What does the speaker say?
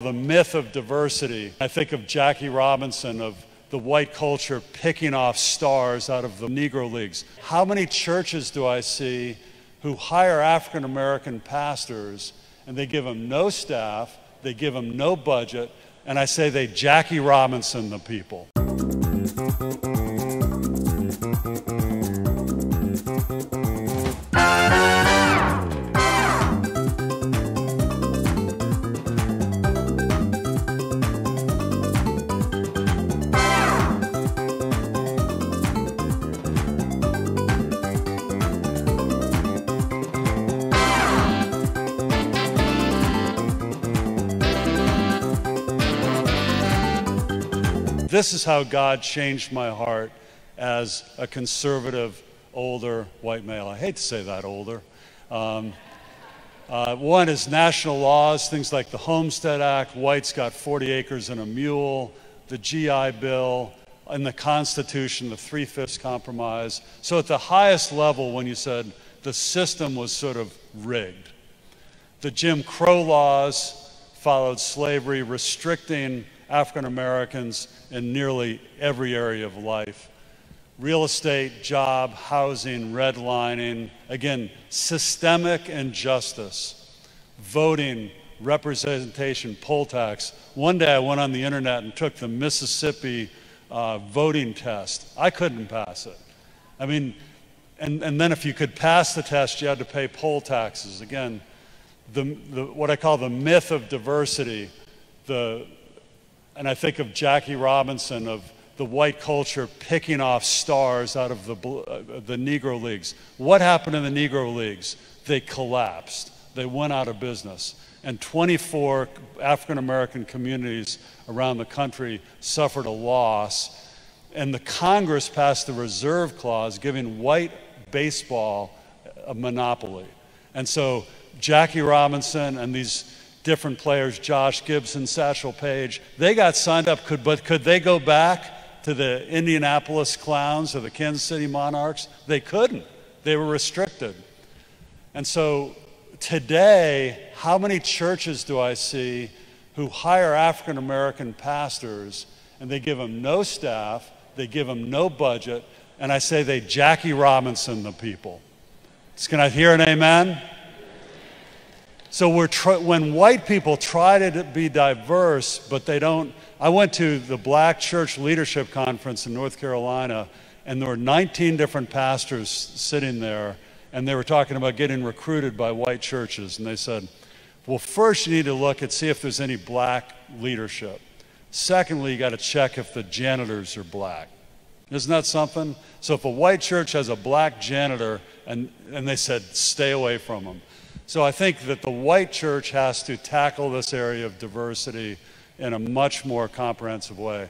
The myth of diversity. I think of Jackie Robinson, of the white culture picking off stars out of the Negro Leagues. How many churches do I see who hire African American pastors and they give them no staff, they give them no budget, and I say they Jackie Robinson the people. This is how God changed my heart as a conservative, older white male. I hate to say that, older. One is national laws, things like the Homestead Act, whites got 40 acres and a mule, the GI Bill, and the Constitution, the 3/5 compromise. So at the highest level, when you said the system was sort of rigged. The Jim Crow laws followed slavery, restricting African Americans in nearly every area of life. Real estate, job, housing, redlining, again, systemic injustice, voting, representation, poll tax. One day I went on the internet and took the Mississippi voting test. I couldn't pass it. I mean, and then if you could pass the test, you had to pay poll taxes. Again, what I call the myth of diversity, and I think of Jackie Robinson, of the white culture picking off stars out of the Negro Leagues. What happened in the Negro Leagues? They collapsed. They went out of business. And 24 African American communities around the country suffered a loss. And the Congress passed the reserve clause giving white baseball a monopoly. And so Jackie Robinson and these different players, Josh Gibson, Satchel Paige, they got signed up, but could they go back to the Indianapolis Clowns or the Kansas City Monarchs? They couldn't. They were restricted. And so today, how many churches do I see who hire African American pastors and they give them no staff, they give them no budget, and I say they Jackie Robinson the people? Can I hear an amen? So when white people try to be diverse, but they don't. I went to the Black Church Leadership Conference in North Carolina, and there were 19 different pastors sitting there, and they were talking about getting recruited by white churches. And they said, well, first you need to look and see if there's any black leadership. Secondly, you got to check if the janitors are black. Isn't that something? So if a white church has a black janitor, and they said, stay away from them. So I think that the white church has to tackle this area of diversity in a much more comprehensive way.